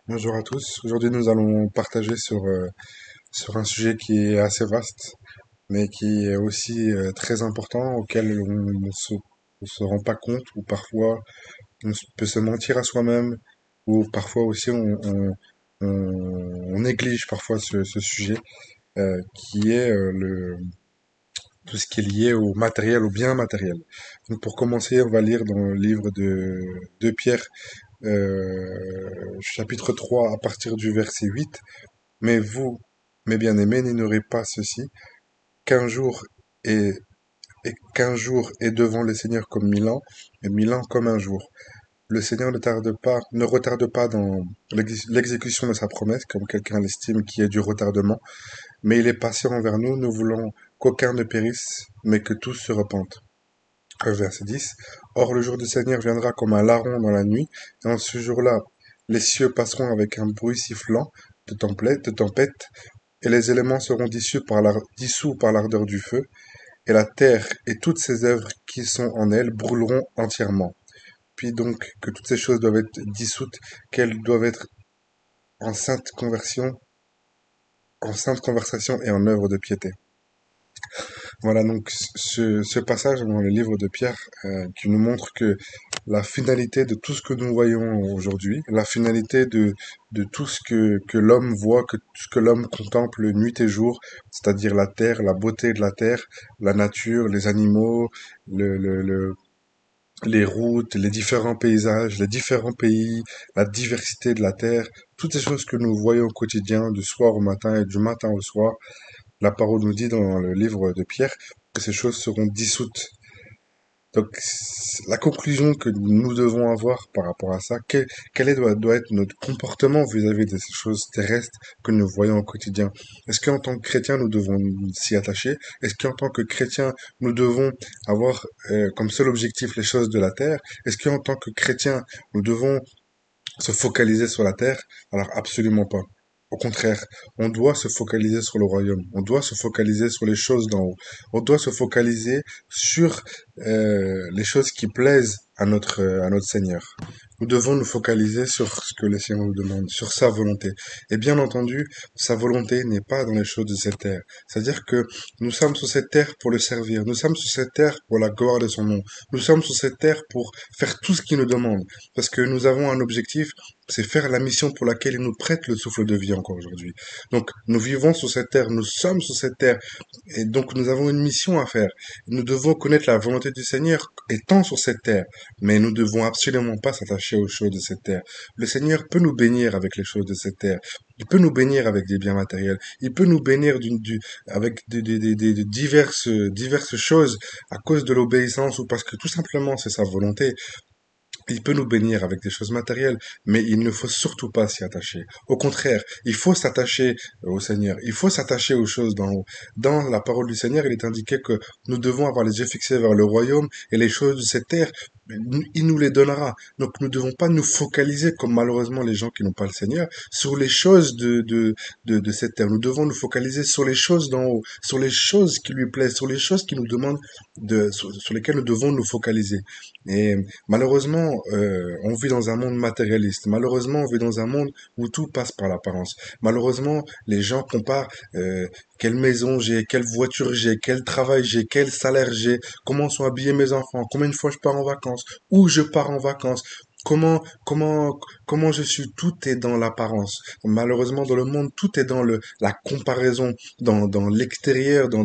Bonjour à tous. Aujourd'hui, nous allons partager sur un sujet qui est assez vaste, mais qui est aussi très important, auquel on ne se rend pas compte, ou parfois peut se mentir à soi-même, ou parfois aussi on néglige parfois ce sujet, qui est tout ce qui est lié au matériel, au bien matériel. Donc pour commencer, on va lire dans le livre de Pierre, chapitre 3 à partir du verset 8. Mais vous, mes bien-aimés, n'ignorez pas ceci, qu'un jour est, qu'un jour est devant le Seigneur comme 1000 ans, et 1000 ans comme un jour. Le Seigneur ne retarde pas dans l'exécution de sa promesse, comme quelqu'un l'estime qui est du retardement, mais il est patient envers nous, nous voulons qu'aucun ne périsse, mais que tous se repentent. Verset 10. Or le jour du Seigneur viendra comme un larron dans la nuit, et en ce jour-là, les cieux passeront avec un bruit sifflant de tempête, et les éléments seront dissous par l'ardeur du feu, et la terre et toutes ses œuvres qui sont en elle brûleront entièrement. Puis donc que toutes ces choses doivent être dissoutes, qu'elles doivent être en sainte conversion, en sainte conversation et en œuvre de piété. Voilà donc ce passage dans le livre de Pierre qui nous montre que la finalité de tout ce que nous voyons aujourd'hui, la finalité de tout ce que l'homme voit, que tout ce que l'homme contemple nuit et jour, c'est-à-dire la terre, la beauté de la terre, la nature, les animaux, les routes, les différents paysages, les différents pays, la diversité de la terre, toutes ces choses que nous voyons au quotidien, du soir au matin et du matin au soir, la parole nous dit dans le livre de Pierre que ces choses seront dissoutes. Donc, la conclusion que nous devons avoir par rapport à ça, doit être notre comportement vis-à-vis de ces choses terrestres que nous voyons au quotidien? Est-ce qu'en tant que chrétien, nous devons s'y attacher? Est-ce qu'en tant que chrétien, nous devons avoir comme seul objectif les choses de la terre? Est-ce qu'en tant que chrétien, nous devons se focaliser sur la terre? Alors absolument pas. Au contraire, on doit se focaliser sur le royaume. On doit se focaliser sur les choses d'en haut. On doit se focaliser sur les choses qui plaisent à notre Seigneur. Nous devons nous focaliser sur ce que le Seigneur nous demande, sur sa volonté. Et bien entendu, sa volonté n'est pas dans les choses de cette terre. C'est-à-dire que nous sommes sur cette terre pour le servir. Nous sommes sur cette terre pour la gloire de son nom. Nous sommes sur cette terre pour faire tout ce qu'il nous demande. Parce que nous avons un objectif, c'est faire la mission pour laquelle il nous prête le souffle de vie encore aujourd'hui. Donc, nous vivons sur cette terre, nous sommes sur cette terre, et donc nous avons une mission à faire. Nous devons connaître la volonté du Seigneur étant sur cette terre, mais nous devons absolument pas s'attacher aux choses de cette terre. Le Seigneur peut nous bénir avec les choses de cette terre. Il peut nous bénir avec des biens matériels. Il peut nous bénir avec de diverses choses à cause de l'obéissance ou parce que tout simplement c'est sa volonté. Il peut nous bénir avec des choses matérielles, mais il ne faut surtout pas s'y attacher. Au contraire, il faut s'attacher au Seigneur. Il faut s'attacher aux choses d'en haut. Dans la parole du Seigneur, il est indiqué que nous devons avoir les yeux fixés vers le royaume et les choses de cette terre. Il nous les donnera. Donc nous ne devons pas nous focaliser, comme malheureusement les gens qui n'ont pas le Seigneur, sur les choses de cette terre. Nous devons nous focaliser sur les choses d'en haut, sur les choses qui lui plaisent, sur les choses qui nous demandent sur lesquelles nous devons nous focaliser. Et malheureusement, on vit dans un monde matérialiste. Malheureusement, on vit dans un monde où tout passe par l'apparence. Malheureusement, les gens comparent quelle maison j'ai, quelle voiture j'ai, quel travail j'ai, quel salaire j'ai, comment sont habillés mes enfants, combien de fois je pars en vacances, où je pars en vacances. Comment je suis, tout est dans l'apparence. Malheureusement, dans le monde, tout est dans la comparaison, dans l'extérieur, dans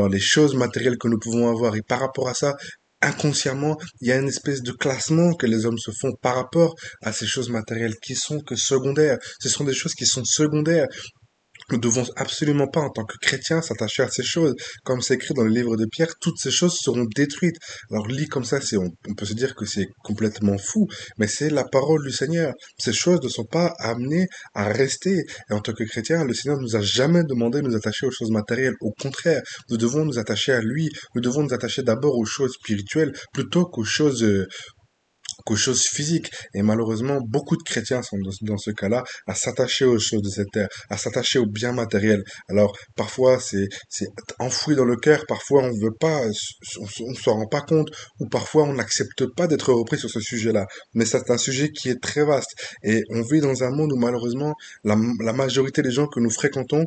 les choses matérielles que nous pouvons avoir. Et par rapport à ça, inconsciemment, il y a une espèce de classement que les hommes se font par rapport à ces choses matérielles qui sont que secondaires. Ce sont des choses qui sont secondaires. Nous devons absolument pas, en tant que chrétiens, s'attacher à ces choses. Comme c'est écrit dans le livre de Pierre, toutes ces choses seront détruites. Alors, lit comme ça, on peut se dire que c'est complètement fou, mais c'est la parole du Seigneur. Ces choses ne sont pas amenées à rester. Et en tant que chrétiens, le Seigneur nous a jamais demandé de nous attacher aux choses matérielles. Au contraire, nous devons nous attacher à lui. Nous devons nous attacher d'abord aux choses spirituelles plutôt qu'aux choses physiques. Et malheureusement, beaucoup de chrétiens sont dans ce cas-là, à s'attacher aux choses de cette terre, à s'attacher aux biens matériels. Alors, parfois, c'est enfoui dans le cœur, parfois on veut pas, on s'en rend pas compte, ou parfois on n'accepte pas d'être repris sur ce sujet-là. Mais c'est un sujet qui est très vaste. Et on vit dans un monde où malheureusement, la majorité des gens que nous fréquentons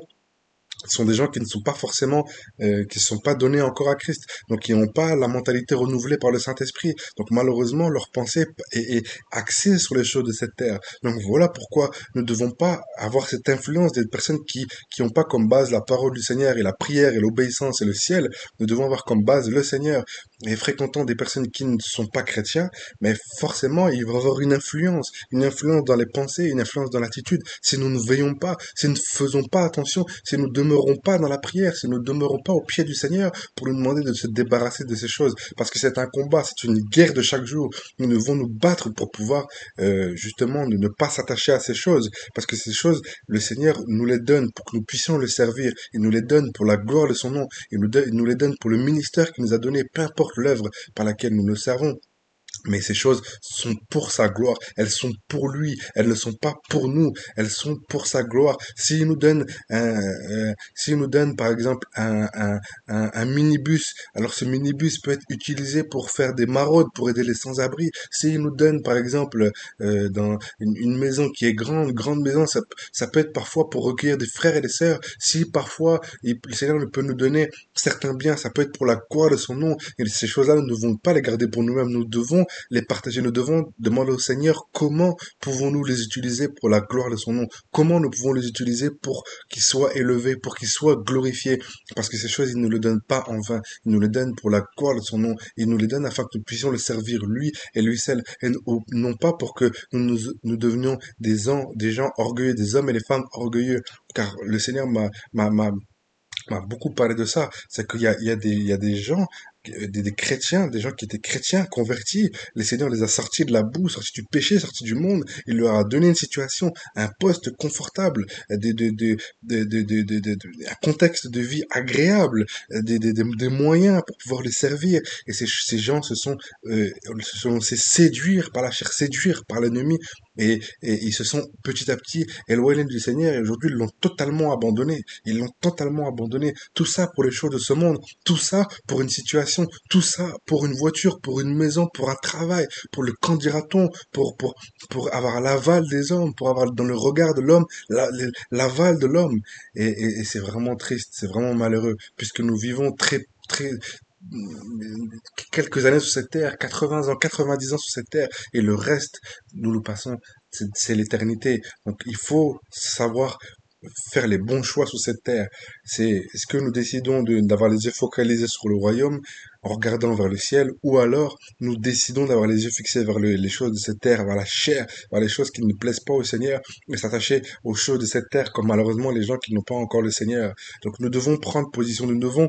sont des gens qui ne sont pas forcément, qui ne sont pas donnés encore à Christ, donc qui n'ont pas la mentalité renouvelée par le Saint-Esprit. Donc malheureusement, leur pensée est axée sur les choses de cette terre. Donc voilà pourquoi nous ne devons pas avoir cette influence des personnes qui n'ont pas comme base la parole du Seigneur et la prière et l'obéissance et le ciel. Nous devons avoir comme base le Seigneur. Et fréquentant des personnes qui ne sont pas chrétiens, mais forcément, il va y avoir une influence dans les pensées, une influence dans l'attitude. Si nous ne veillons pas, si nous ne faisons pas attention, si nous ne demeurons pas dans la prière, si nous ne demeurons pas au pied du Seigneur pour lui demander de se débarrasser de ces choses, parce que c'est un combat, c'est une guerre de chaque jour. Nous devons nous battre pour pouvoir justement ne pas s'attacher à ces choses, parce que ces choses, le Seigneur nous les donne pour que nous puissions le servir. Il nous les donne pour la gloire de son nom. Il nous les donne pour le ministère qu'il nous a donné, peu importe l'œuvre par laquelle nous le servons. Mais ces choses sont pour sa gloire, elles sont pour lui, elles ne sont pas pour nous, elles sont pour sa gloire. S'il nous donne par exemple un minibus, alors ce minibus peut être utilisé pour faire des maraudes, pour aider les sans-abri. S'il nous donne par exemple dans une maison qui est grande maison, ça peut être parfois pour recueillir des frères et des sœurs. Si parfois le Seigneur peut nous donner certains biens, ça peut être pour la gloire de son nom. Et ces choses-là, nous ne devons pas les garder pour nous-mêmes, nous devons les partager. Nous devons demander au Seigneur comment pouvons-nous les utiliser pour la gloire de son nom, comment nous pouvons les utiliser pour qu'ils soient élevés, pour qu'ils soient glorifiés, parce que ces choses, il ne le donne pas en vain, il nous les donne pour la gloire de son nom, il nous les donne afin que nous puissions le servir lui et lui seul, et non pas pour que nous devenions des gens orgueilleux, des hommes et des femmes orgueilleux, car le Seigneur m'a beaucoup parlé de ça, c'est qu'il y a des gens, des chrétiens, des gens qui étaient chrétiens, convertis, le Seigneur les a sortis de la boue, sortis du péché, sortis du monde, il leur a donné une situation, un poste confortable, un contexte de vie agréable, des moyens pour pouvoir les servir, et ces gens se sont laissés séduire par la chair, séduire par l'ennemi, et ils se sont petit à petit éloignés du Seigneur, et aujourd'hui ils l'ont totalement abandonné. Ils l'ont totalement abandonné. Tout ça pour les choses de ce monde. Tout ça pour une situation. Tout ça pour une voiture, pour une maison, pour un travail, pour le qu'en dira-t-on, pour avoir l'aval des hommes, pour avoir dans le regard de l'homme, l'aval de l'homme. Et c'est vraiment triste, c'est vraiment malheureux, puisque nous vivons très, quelques années sur cette terre, 80 ans, 90 ans sur cette terre, et le reste, nous le passons, c'est l'éternité. Donc il faut savoir faire les bons choix sur cette terre. Est-ce que nous décidons d'avoir les yeux focalisés sur le royaume en regardant vers le ciel, ou alors nous décidons d'avoir les yeux fixés vers les choses de cette terre, vers la chair, vers les choses qui ne plaisent pas au Seigneur, et s'attacher aux choses de cette terre, comme malheureusement les gens qui n'ont pas encore le Seigneur. Donc nous devons prendre position, nous devons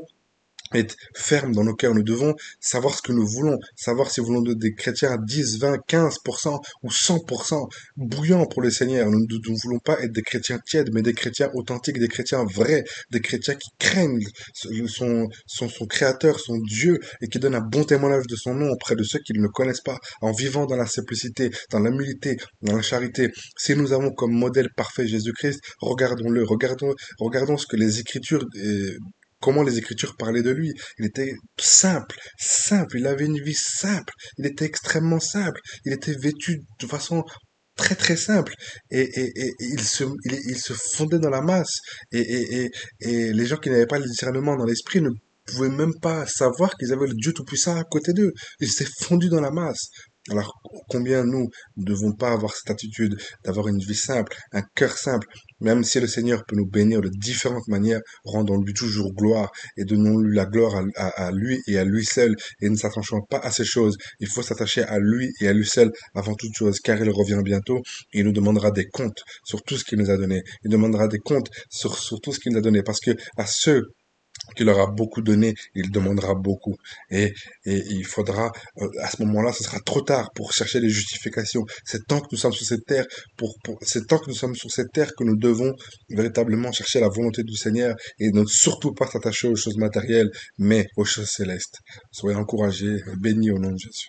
être ferme dans nos cœurs. Nous devons savoir ce que nous voulons, savoir si nous voulons des chrétiens à 10, 20, 15% ou 100% bouillants pour le Seigneur. Nous ne voulons pas être des chrétiens tièdes, mais des chrétiens authentiques, des chrétiens vrais, des chrétiens qui craignent son Créateur, son Dieu, et qui donnent un bon témoignage de son nom auprès de ceux qui ne le connaissent pas, en vivant dans la simplicité, dans l'humilité, dans la charité. Si nous avons comme modèle parfait Jésus-Christ, regardons-le, regardons ce que les Écritures comment les Écritures parlaient de lui. Il était simple, il avait une vie simple, il était extrêmement simple, il était vêtu de façon très simple, et il se fondait dans la masse, et les gens qui n'avaient pas le discernement dans l'esprit ne pouvaient même pas savoir qu'ils avaient le Dieu Tout-Puissant à côté d'eux. Il s'est fondu dans la masse. Alors, combien nous ne devons pas avoir cette attitude d'avoir une vie simple, un cœur simple, même si le Seigneur peut nous bénir de différentes manières, rendons-lui toujours gloire et donnons-lui la gloire à lui et à lui seul, et ne s'attachons pas à ces choses. Il faut s'attacher à lui et à lui seul avant toute chose, car il revient bientôt et il nous demandera des comptes sur tout ce qu'il nous a donné. Il demandera des comptes sur tout ce qu'il nous a donné, parce que à ceux qu'il aura beaucoup donné, il demandera beaucoup. Et, et il faudra, à ce moment-là, ce sera trop tard pour chercher les justifications. C'est tant que nous sommes sur cette terre, c'est tant que nous sommes sur cette terre que nous devons véritablement chercher la volonté du Seigneur et ne surtout pas s'attacher aux choses matérielles, mais aux choses célestes. Soyez encouragés, bénis au nom de Jésus.